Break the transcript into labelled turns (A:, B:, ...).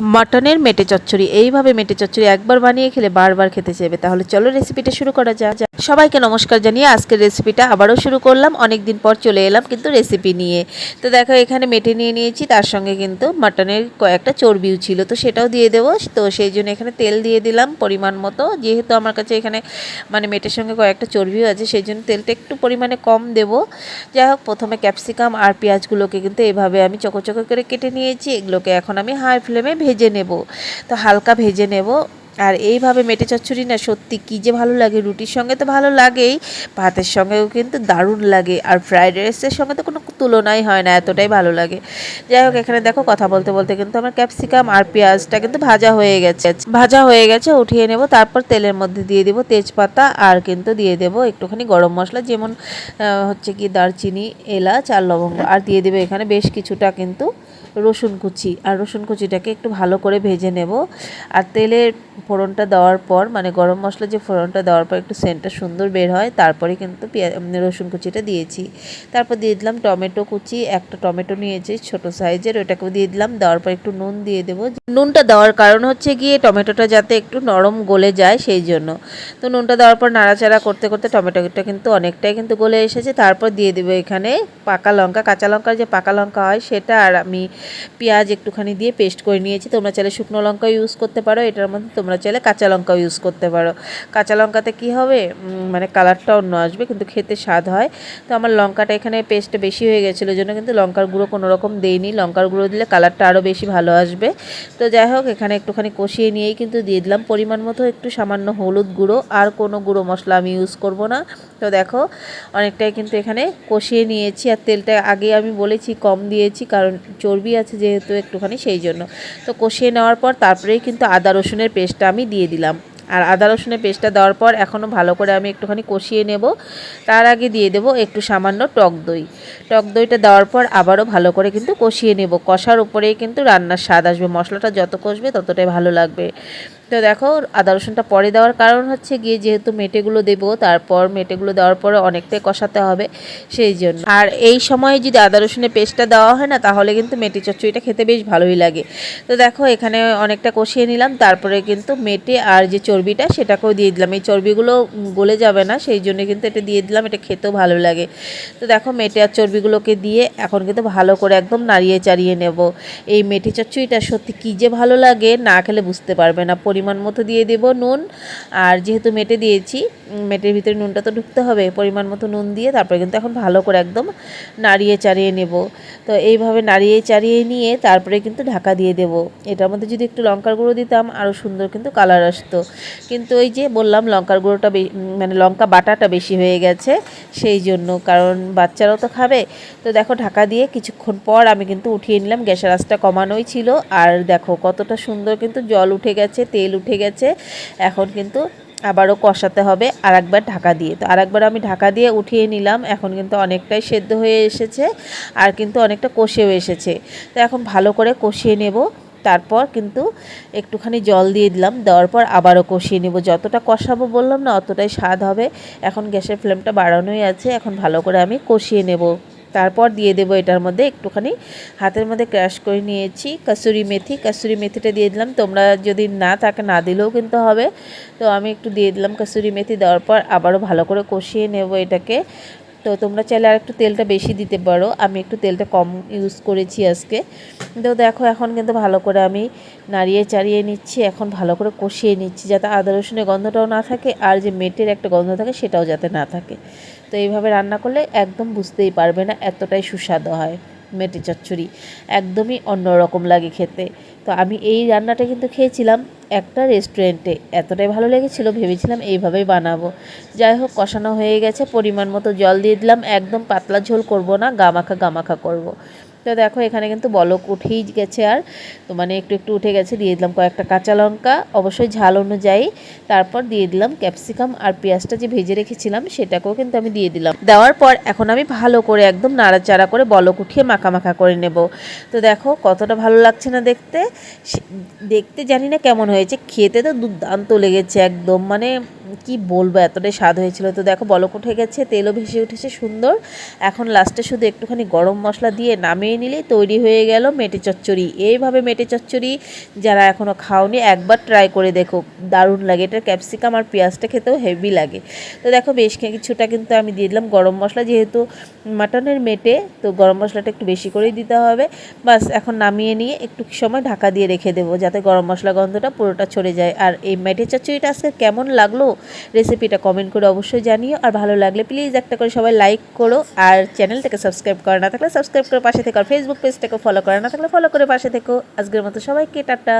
A: মাটনের মেটে চচ্চড়ি। এইভাবে মেটে চচ্চড়ি একবার বানিয়ে খেলে বারবার খেতে চাইবে। তাহলে চলো রেসিপিটা শুরু করা যাক। সবাইকে নমস্কার জানিয়ে আজকের রেসিপিটা আবারও শুরু করলাম। অনেক দিন পর চলে এলাম কিন্তু রেসিপি নিয়ে। তো দেখো এখানে মেটে নিয়ে নিয়েছি, তার সঙ্গে কিন্তু মাটনের কয়েকটা চর্বিও ছিল, তো সেটাও দিয়ে দেবো। তো সেই জন্য এখানে তেল দিয়ে দিলাম পরিমাণ মতো, যেহেতু আমার কাছে এখানে মানে মেটের সঙ্গে কয়েকটা চর্বিও আছে, সেই জন্য তেলটা একটু পরিমাণে কম দেবো। যাই হোক, প্রথমে ক্যাপসিকাম আর পেঁয়াজগুলোকে কিন্তু এভাবে আমি চকো চকো করে কেটে নিয়েছি। এগুলোকে এখন আমি হাই ফ্লেমে ভেজে নেব। তো হালকা ভেজে নেব। আর এইভাবে মেটে চচ্চড়ি না সত্যি কী যে ভালো লাগে, রুটির সঙ্গে তো ভালো লাগেই, ভাতের সঙ্গেও কিন্তু দারুণ লাগে, আর ফ্রাইড রাইসের সঙ্গে তো কোনো তুলনাই হয় না, এতটাই ভালো লাগে। যাই হোক, এখানে দেখো কথা বলতে বলতে কিন্তু আমার ক্যাপসিকাম আর পেঁয়াজটা কিন্তু ভাজা হয়ে গেছে, উঠিয়ে নেব। তারপর তেলের মধ্যে দিয়ে দেবো তেজপাতা, আর কিন্তু দিয়ে দেবো একটুখানি গরম মশলা, যেমন হচ্ছে কি দারচিনি, এলাচ আর লবঙ্গ, আর দিয়ে দেবো এখানে বেশ কিছুটা কিন্তু রসুন কুচি। আর রসুন কুচিটাকে একটু ভালো করে ভেজে নেব। আর তেলের ফোড়নটা দেওয়ার পর, মানে গরম মশলা যে ফোড়নটা দেওয়ার পর একটু সেন্টটা সুন্দর বের হয়, তারপরে কিন্তু রসুন কুচিটা দিয়েছি। তারপর দিয়ে দিলাম টমেটো কুচি, একটা টমেটো নিয়েছি ছোটো সাইজের, ওটাকেও দিয়ে দিলাম। দেওয়ার পর একটু নুন দিয়ে দেবো। নুনটা দেওয়ার কারণ হচ্ছে গিয়ে টমেটোটা যাতে একটু নরম গলে যায়, সেই জন্য। তো নুনটা দেওয়ার পর নাড়াচাড়া করতে করতে টমেটোটা কিন্তু অনেকটাই কিন্তু গলে এসেছে। তারপর দিয়ে দেবো এখানে পাকা লঙ্কা, কাঁচা লঙ্কার যে পাকা লঙ্কা হয় সেটা, আর আমি পেঁয়াজ একটুখানি দিয়ে পেস্ট করে নিয়েছি। তোমরা চাইলে শুকনো লঙ্কা ইউজ করতে পারো, এটার মধ্যে তোমরা চাইলে কাঁচা লঙ্কাও ইউজ করতে পারো। কাঁচা লঙ্কাতে কি হবে, মানে কালারটা অন্য আসবে, কিন্তু খেতে স্বাদ হয়। তো আমার লঙ্কাটা এখানে পেস্ট বেশি হয়ে গেছিলো, জন্য কিন্তু লঙ্কার গুঁড়ো কোনো রকম দেইনি। লঙ্কার গুঁড়ো দিলে কালারটা আরও বেশি ভালো আসবে। তো যাই হোক, এখানে একটুখানি কষিয়ে নিয়েই কিন্তু দিয়ে দিলাম পরিমাণ মতো একটু সামান্য হলুদ গুঁড়ো, আর কোনো গুঁড়ো মশলা আমি ইউজ করব না। তো দেখো অনেকটাই কিন্তু এখানে কষিয়ে নিয়েছি। আর তেলটা আগে আমি বলেছি কম দিয়েছি, কারণ চর্বি আছে যেহেতু একটুখানি, সেই জন্য। তো কষিয়ে নেওয়ার পর তারপরেই কিন্তু আদা রসুনের পেস্টটা আমি দিয়ে দিলাম। আর আদা রসুনের পেস্টটা দেওয়ার পর এখনও ভালো করে আমি একটুখানি কষিয়ে নেব। তার আগে দিয়ে দেবো একটু সামান্য টক দই। টক দইটা দেওয়ার পর আবারও ভালো করে কিন্তু কষিয়ে নেব। কষার উপরেই কিন্তু রান্নার স্বাদ আসবে, মশলাটা যত কষবে ততটাই ভালো লাগবে। তো দেখো আদা রসুনটা পরে দেওয়ার কারণ হচ্ছে গিয়ে, যেহেতু মেটেগুলো দেবো, তারপর মেটেগুলো দেওয়ার পরে অনেকটাই কষাতে হবে, সেই জন্য। আর এই সময় যদি আদা রসুনের পেস্টটা দেওয়া হয় না, তাহলে কিন্তু মেটে চচ্চড়িটা খেতে বেশ ভালোই লাগে। তো দেখো এখানে অনেকটা কষিয়ে নিলাম। তারপরে কিন্তু মেটে আর যে চর্বিটা সেটাকেও দিয়ে দিলাম। এই চর্বিগুলো গলে যাবে না, সেই জন্য কিন্তু এটা দিয়ে দিলাম, এটা খেতেও ভালো লাগে। তো দেখো মেটে আর চর্বিগুলোকে দিয়ে এখন কিন্তু ভালো করে একদম নাড়িয়ে চাড়িয়ে নেব। এই মেটে চচ্চড়িটা সত্যি কী যে ভালো লাগে, না খেলে বুঝতে পারবে না। পরিমাণ মতো দিয়ে দেব নুন, আর যেহেতু মেটে দিয়েছি, মেটের ভিতরে নুনটা তো ঢুকতে হবে, পরিমাণ মতো নুন দিয়ে তারপরে কিন্তু এখন ভালো করে একদম নাড়িয়ে চাড়িয়ে নেব। তো এইভাবে নাড়িয়ে চাড়িয়ে নিয়ে তারপরে কিন্তু ঢাকা দিয়ে দেব। এটার মধ্যে যদি একটু লঙ্কার গুঁড়ো দিতাম আরও সুন্দর কিন্তু কালার আসতো, কিন্তু ওই যে বললাম লঙ্কার গুঁড়োটা মানে লঙ্কা বাটাটা বেশি হয়ে গেছে, সেই জন্য, কারণ বাচ্চারাও তো খাবে। তো দেখো ঢাকা দিয়ে কিছুক্ষণ পর আমি কিন্তু উঠিয়ে নিলাম, গ্যাসের আঁচটা কমানোই ছিল। আর দেখো কতটা সুন্দর কিন্তু জল উঠে গেছে, তেল উঠে গেছে। এখন কিন্তু আবারও কষাতে হবে আরেকবার ঢাকা দিয়ে। তো আরেকবার আমি ঢাকা দিয়ে উঠিয়ে নিলাম। এখন কিন্তু অনেকটাই সেদ্ধ হয়ে এসেছে, আর কিন্তু অনেকটা কষেও এসেছে। তো এখন ভালো করে কষিয়ে নেব। তারপর কিন্তু একটুখানি জল দিয়ে দিলাম, দেওয়ার পর আবারও কষিয়ে নেব। যতটা কষাবো বললাম না, অতটাই স্বাদ হবে। এখন গ্যাসের ফ্লেমটা বাড়ানোই আছে, এখন ভালো করে আমি কষিয়ে নেব। তারপর দিয়ে দেবো এটার মধ্যে একটুখানি হাতের মধ্যে ক্রাশ করে নিয়েছি কসুরি মেথি। কসুরি মেথিটা দিয়ে দিলাম, তোমরা যদি না থাকে না দিলেও কিন্তু হবে। তো আমি একটু দিয়ে দিলাম কসুরি মেথি। দেওয়ার পর আবারও ভালো করে কষিয়ে নেব এটাকে। তো তোমরা চাইলে আর একটু তেলটা বেশি দিতে পারো, আমি একটু তেলটা কম ইউজ করেছি আজকে। তো দেখো এখন কিন্তু ভালো করে আমি নাড়িয়ে চাড়িয়ে নিচ্ছি, এখন ভালো করে কষিয়ে নিচ্ছি, যাতে আদা রসুনের গন্ধটাও না থাকে, আর যে মেটের একটা গন্ধ থাকে সেটাও যাতে না থাকে। তো এইভাবে রান্না করলে একদম বুঝতেই পারবে না, এতটাই সুস্বাদু হয় মেটে চচ্চড়ি, একদমই অন্যরকম লাগে খেতে। তো আমি এই রান্নাটা কিন্তু খেয়েছিলাম একটা রেস্টুরেন্টে, এতটাই ভালো লেগেছিলো, ভেবেছিলাম এইভাবেই বানাবো। যাই হোক, কষানো হয়ে গেছে, পরিমাণ মতো জল দিয়ে দিলাম। একদম পাতলা ঝোল করব না, গামাখা করব। তো দেখো এখানে কিন্তু বলক উঠেই গেছে, আর তো মানে একটু একটু উঠে গেছে। দিয়ে দিলাম কয়েকটা কাঁচা লঙ্কা, অবশ্যই ঝাল অনুযায়ী। তারপর দিয়ে দিলাম ক্যাপসিকাম আর পেঁয়াজটা যে ভেজে রেখেছিলাম সেটাকেও কিন্তু আমি দিয়ে দিলাম। দেওয়ার পর এখন আমি ভালো করে একদম নাড়াচাড়া করে বলক উঠিয়ে মাখা করে নেব। তো দেখো কতটা ভালো লাগছে না দেখতে, দেখতে জানি না কেমন হয়েছে, খেতে তো দুর্দান্ত লেগেছে একদম, মানে কি বলবো, এতটাই স্বাদ হয়েছিল। তো দেখো বলক উঠে গেছে, তেলও ভেসে উঠেছে সুন্দর। এখন লাস্টে শুধু একটুখানি গরম মশলা দিয়ে নামিয়ে নিলেই তৈরি হয়ে গেল মেটে চচ্চড়ি। এইভাবে মেটে চচ্চড়ি যারা এখনও খাওনি একবার ট্রাই করে দেখো, দারুণ লাগে। এটা ক্যাপসিকাম আর পেঁয়াজটা খেতেও হেভি লাগে। তো দেখো বেশ কিছুটা কিন্তু আমি দিয়ে দিলাম গরম মশলা, যেহেতু মাটনের মেটে তো গরম মশলাটা একটু বেশি করেই দিতে হবে। বাস এখন নামিয়ে নিয়ে একটু সময় ঢাকা দিয়ে রেখে দেবো যাতে গরম মশলা গন্ধটা পুরোটা ছড়ে যায়। আর এই মেটে চচ্চড়িটা আজকে কেমন লাগলো রেসিপিটা কমেন্ট করে অবশ্যই জানিও। আর ভালো লাগলে প্লিজ একটা করে সবাই লাইক করো, আর চ্যানেলটাকে সাবস্ক্রাইব করা না থাকলে সাবস্ক্রাইব করে পাশে থেকো, আর ফেসবুক পেজটাকে ফলো করা না থাকলে ফলো করে পাশে থেকো। আজকের মতো সবাইকে টাটা।